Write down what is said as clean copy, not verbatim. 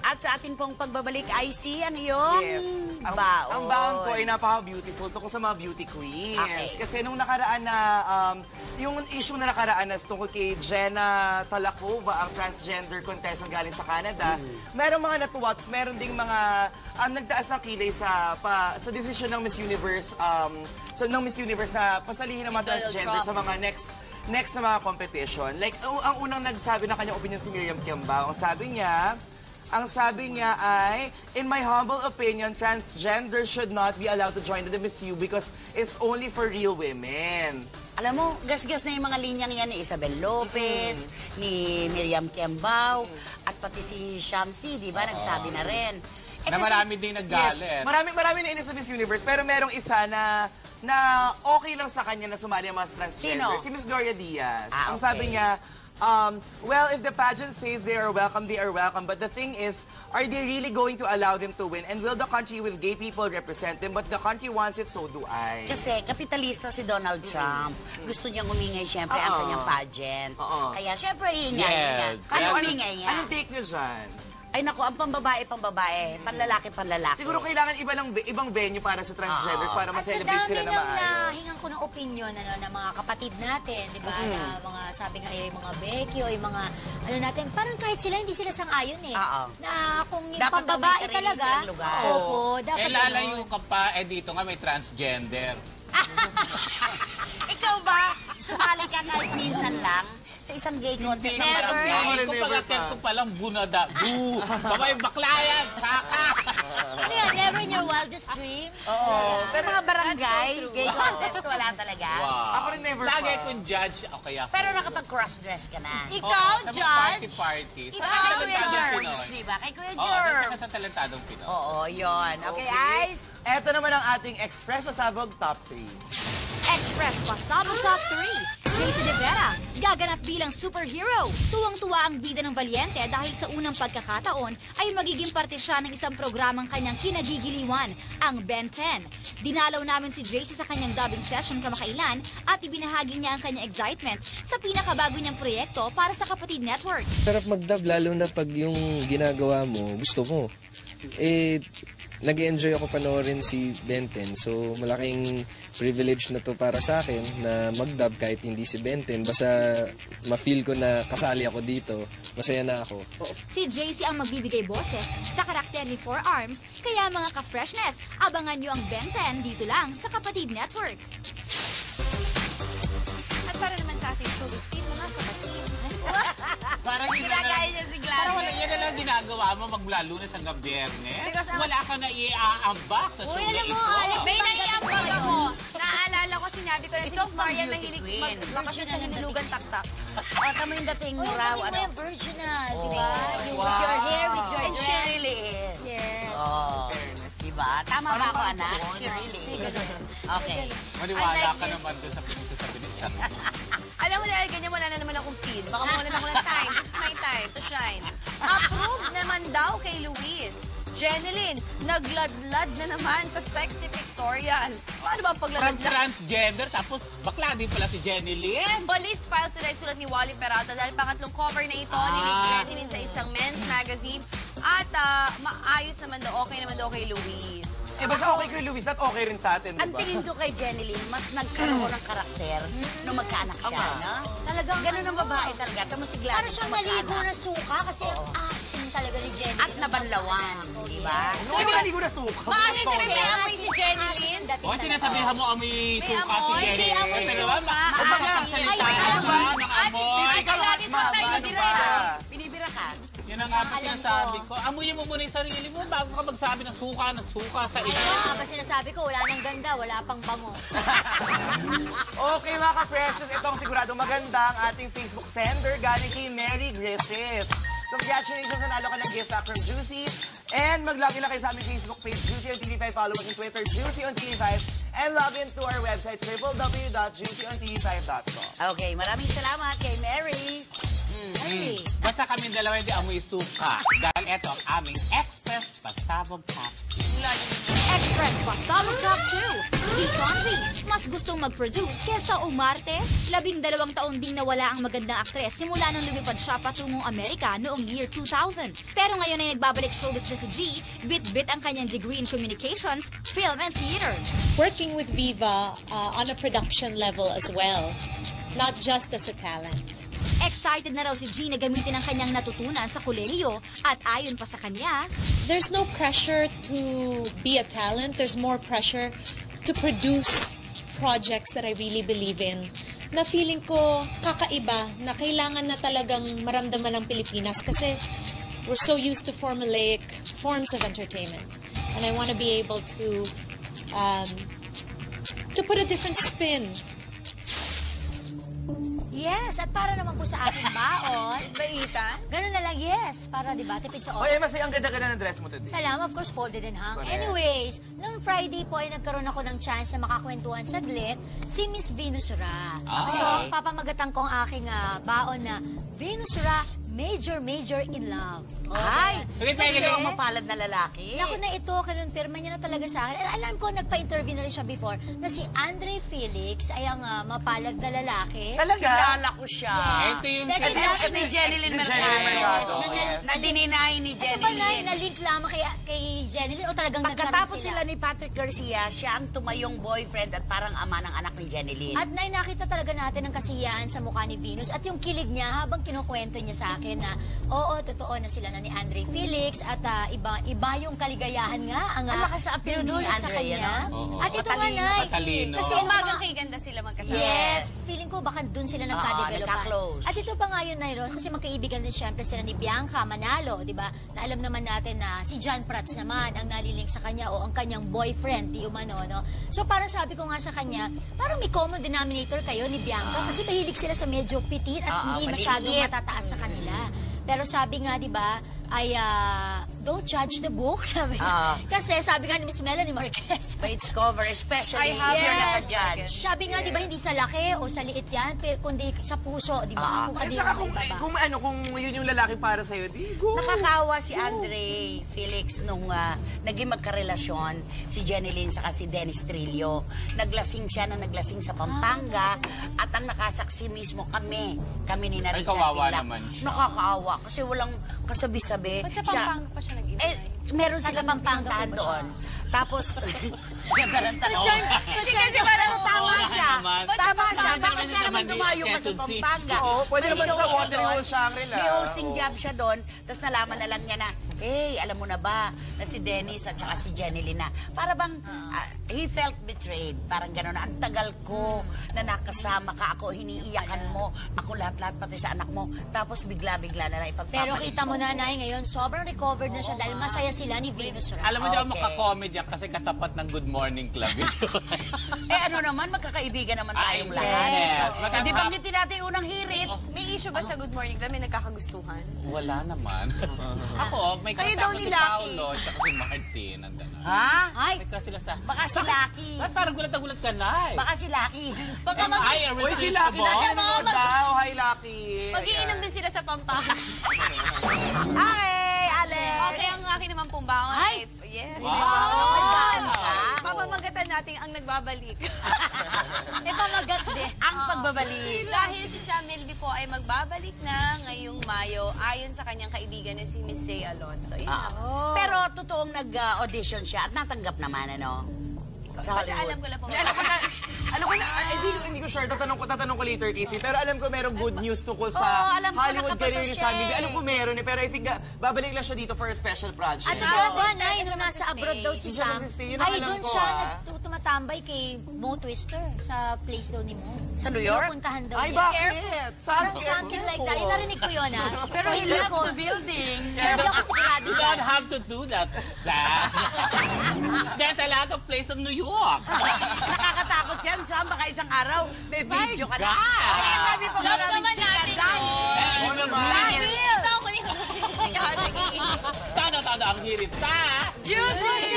At sa ating pong pagbabalik, IC, ano yun? Yes. Baon. Ang baon ko ay napaka-beautiful tungkol sa mga beauty queens. Okay. Kasi nung nakaraan na, yung issue na nakaraan na tungkol kay Jenna Talakova, ang transgender contestant galing sa Canada, merong mga natuwa, meron ding mga nagtaas ng kilay sa desisyon ng Miss Universe, ng Miss Universe na pasalihin ng mga transgender sa mga next na mga competition. Like, ang unang nagsabi ng kanyang opinion si Miriam Kiambao, ang sabi niya ay, in my humble opinion, transgender should not be allowed to join the Miss U because it's only for real women. Alam mo, gas-gas na yung mga linyang yan ni Isabel Lopez, ni Miriam Kiambao, at pati si Shamsi, di ba, nagsabi na rin. Na marami din naggalit. Yes, marami na inis sa Miss Universe, pero merong isa na okay lang sa kanya na sumali ang mga transgender. Sino? Si Miss Gloria Diaz. Ah, Ang sabi niya, well, if the pageant says they are welcome, they are welcome. But the thing is, are they really going to allow them to win? And will the country with gay people represent them? But the country wants it, so do I. Kasi kapitalista si Donald Trump. Gusto niyang umingay siyempre ang kanyang pageant. Kaya siyempre ingay niya. Ano ingay niya? Anong take niyo dyan? Ay naku, ang pambabae, panlalaki. Siguro kailangan ibang venue para sa transgenders para ma-celebrate sila na maayos. At sa dami nang nahingan ko ng opinion ng mga kapatid natin, di ba? Na mga, sabi nga yung mga Becky o yung mga, natin, parang kahit sila, hindi sila sang-ayon eh. Na kung yung dapat pambabae may sarili talaga, silang lugar. opo, dapat lalayo ka pa, dito nga may transgender. Ikaw ba, sumali ka kahit minsan lang sa isang gay contest ng Never. barangay? Kung pag-attend ko palang bunada. Boo! Babay bakla yan! Saka! Ano yan, never in your wildest dream? Pero mga barangay, gay contest, wala talaga. Wow. Ako rin never Lagi pa. kong judge. Okay ako. Pero nakapag-cross-dress ka na. Ikaw, sa mga Judge? party-parties. Ikaw, Sa Kuya talentadong Jerms, Pinoy. di ba? Kay Kuya Oo, Jerms. sa talentadong Pinoy. Oo, yun. Okay, Ice? Eto naman ang ating Express Pasabog Top 3. Express Pasabog Top 3. JC De Vera, gaganap bilang superhero. Tuwang-tuwa ang bida ng Valiente dahil sa unang pagkakataon ay magiging parte siya ng isang programang kanyang kinagigiliwan, ang Ben 10. Dinalaw namin si JC sa kanyang dubbing session kamakailan at ibinahagi niya ang kanyang excitement sa pinakabago niyang proyekto para sa Kapatid Network. Sarap mag-dub lalo na pag yung ginagawa mo, gusto mo. Nag-enjoy ako panoorin si Benten. So, malaking privilege na to para sa akin na mag-dub kahit hindi si Benten. Basta ma-feel ko na kasali ako dito, masaya na ako. Si JC ang magbibigay boses sa karakter ni Four Arms, kaya mga ka-freshness, abangan niyo ang Ben 10 dito lang sa Kapatid Network. At para naman sa ating showbiz feed, mga kapatid. Parang yun na Ginagaya niya si Gladys. Parang wala yan na lang ginagawa mo maglalunes hanggang Biyernes. Wala ka na i-aambak sa show Uy, na alam mo, ito. Alex, May naiambag ako. Naalala ko, sinabi ko na si Ito Miss ang Maria beauty nahilig queen. magbakasyon sa Hinulugan Taktak. O, tama yung dating mo Uy, raw. bakit mo Ano? yung virginal, di ba? With your hair, with your And she dress. really is. Yes. Oh, diba? Tama ba ako, anak? She really is. Okay. Maniwala ka naman doon sa pinagsasabi ni Isang. Alam mo dahil ganyan, wala na naman akong feed. Baka mawalan ako ng time. This is my time to shine. Approved naman daw kay Luis. Jeneline, nagladlad na naman sa sexy pictorial. Paano ba ang From pagladlad? transgender, tapos bakla din pala si Jenny Lynn. Police files sulat ni Wally Peralta dahil pangatlong cover na ito ni Miss Jeneline sa isang men's magazine. At maayos naman daw, okay naman daw kay Luis. Basta okay kay Luis, that okay rin sa atin, Ang diba? tingin ko kay Jenny Lynn, mas nagkaroon ng karakter nung magkaanak siya, no? Talagang Ganun ang babae talaga. Tamo si Gladys. Parang siyang naligo na suka kasi ang asim talaga ni Jenny. At nabanlawan, di ba? No, hindi ko na suka. Bakit sabi may amoy si Jeneline? O, sinasabihan mo amoy suka si amoy, Jenny. hindi amoy Pero suka. makakapagsalita Ay, ka ba ng Ate, amoy? Ate Gladys, huwag tayo dira. Binibira ka. Yan ang nga pa sinasabi ko. Amuyin mo muna yung sarili mo bago ka magsabi ng suka sa iba. Ay, ba sinasabi ko, wala nang ganda, wala pang bango. Okay mga ka-precious, itong sigurado maganda ang ating Facebook sender galing kay Mary Griffiths. Congratulations, nanalo ka ng gift pack from Juicy. And mag-login lang kayo sa aming Facebook page, Juicy on TV5. Follow us on Twitter, Juicy on TV5. And log in to our website, www.juicyontv5.com. Okay, maraming salamat kay Mary. Ay. Basta kami dalawa hindi amoy suka. Dahil eto ang aming Express Pasabog Top. Express Pasabog Top 2. G. Conji, mas gustong mag-produce kesa umarte. 12 taon ding nawala ang magandang aktres simula nung lumipad siya patungong Amerika noong year 2000. Pero ngayon ay nagbabalik showbiz na si G, bit-bit ang kanyang degree in communications, film and theater. Working with Viva on a production level as well, not just as a talent. Excited na raw si G na gamitin ang kanyang natutunan sa kolehiyo at ayon pa sa kanya, There's no pressure to be a talent. There's more pressure to produce projects that I really believe in. Na feeling ko kakaiba na kailangan na talagang maramdaman ng Pilipinas kasi we're so used to formulaic forms of entertainment. And I want to be able to put a different spin. Yes, at para naman po sa ating baon, Baitan? ganun na lang, yes. Para, di ba, tipid sa Oh, oras. Emma, ang ganda-ganda ng dress mo today. Salamat, of course, folded and hung. Correct. Anyways, noong Friday po ay nagkaroon ako ng chance na makakwentuhan saglit si Miss Venus Ra. So, papamagatan ko ang aking baon na Venus Ra, major in love. Ay, Okay, kasi pwede ang mapalad na lalaki. Naku na ito, kinonfirma niya na talaga sa akin. And alam ko, nagpa-interview na rin siya before, na si Andre Felix ay ang mapalad na lalaki. Talaga? Kilala ko siya. Ito yung Dahil Ito na- ni Jeneline Ni Jeneline Mercado. Mercado. Na dininay ni Ano ba na, Jeneline. na-link lamang kay Jeneline o talagang Pagkatapos nagkaroon sila ni Patrick Garcia, siya ang tumayong boyfriend at parang ama ng anak ni Jeneline. At nakita talaga natin ang kasiyahan sa mukha ni Venus at yung kilig niya habang kinukwento niya sa akin na oo, totoo na sila na ni Andre Felix at iba yung kaligayahan nga ang Ang lakas sa appeal ni pinudulot sa Andre, kanya. ano? Oo. At ito nga, Matalino, Nay. matalino. Kasi yung Umagang mga- kay ganda sila magkasama. Yes, feeling ko baka dun sila nagka-develop. nagka-close. At ito pa nga yun, Nairon, kasi magkaibigan din syempre sila ni Bianca Manalo, di ba? Na alam naman natin na si John Prats naman ang nalilink sa kanya o ang kanyang boyfriend, di umano, no? So parang sabi ko nga sa kanya, parang may common denominator kayo ni Bianca kasi mahilig sila sa medyo petit at hindi maliit. masyadong matataas sa kanila. Pero sabi nga, di ba, ay don't judge the book. Sabi. Kasi sabi nga ni Miss Melanie Marquez, By its cover, especially I have if you're not a Yes. judge. Sabi nga, di ba, hindi sa laki o sa liit yan, pero kundi sa puso, di ba? Kung At ano saka yung ibaba. kung yun yung lalaki para sa'yo, di go. Nakakawa si Andre Felix nung naging magkarelasyon si Jeneline saka si Dennis Trillo. Naglasing siya na naglasing sa Pampanga at ang nakasaksi mismo kami ni na Ay, Richard kawawa Villa. naman siya. Nakakaawa kasi walang kasabi-sabi. Ba't sa Pampanga pa siya nag-iba? Meron silang Taga-Pampanga pinuntahan po ba doon. Tapos, ganda ng tanong. Concern Kasi parang tama Oo, siya. naman. Tama siya. Pampanga Bakit naman ka naman naman dumayo ni ka sa Quezon City. Pampanga? Oo, pwede May naman show sa siya Water doon. Hole Shangri-La. May hosting job siya doon. Tapos nalaman na lang niya na, hey, alam mo na ba na si Dennis at saka si Jeneline na para bang he felt betrayed. Parang gano'n na, ang tagal ko na nakasama ka ako, hiniiyakan mo, ako lahat-lahat pati sa anak mo. Tapos bigla-bigla na lang ipagpapalit Pero kita mo na, Nay, ngayon, sobrang recovered na siya dahil masaya sila ni Venus Ra. Alam mo, di ako Okay. makakomedy yan kasi katapat ng Good Morning Club. Eh ano naman, magkakaibigan naman tayong Ay, lahat. yes. So, Magkaka- di banggitin natin yung unang hirit. May issue ba sa Good Morning Club? May nagkakagustuhan? Wala naman. Ako, may Kayo daw kasama ni si Lucky. Paolo at saka si Martin. Nandun na. Ha? Ay, May crush sila sa... Baka si Lucky. Ba't parang gulat na gulat ka na eh? Baka si Lucky. Baka Am I Uy, si Lucky irresistible? na nanonood daw. Hi, Lucky. mag-iinom din sila sa Pampanga. Okay, Alex. Okay, ang akin naman pong baon. Ay! Yes. Papamagatan natin ang nagbabalik. may pamagat din. Ang pagbabalik. Dahil si Sam Milby po ay magbabalik na ngayong Mayo ayon sa kanyang kaibigan na si Miss Zay Alonso. Yun lang. Pero totoong nag-audition siya at natanggap naman, ano? Sa Kasi Hollywood. alam ko lang po. Alam ko na, hindi ko sure, tatanong ko later, Casey. Pero alam ko merong good news tungkol sa Oo, alam ko, Hollywood nakapasa career ni siya Sam Milby. eh. Alam ko meron eh, pero I think babalik lang siya dito for a special project. At totoo ba, Nay, nung nasa abroad daw si Hindi siya Sam, mag-stay. Yun ang ay alam doon ko, siya tumatambay kay Mo Twister sa place daw ni Mo. Sa New York? Pinupuntahan daw Ay, niya. bakit? Parang something like that. Narinig ko yun, ha? Pero So, he hindi left ko, the building. hindi ako sigurado You dyan. don't have to do that, Sam. There's a lot of place in New York. Nakakatakot yan, Sam. Baka isang araw, may video ka na. God. Ay, ang dami pa Love maraming naman natin sinadaan. yun. Oo naman. Ito ako ni Todo ang hirit sa... Music!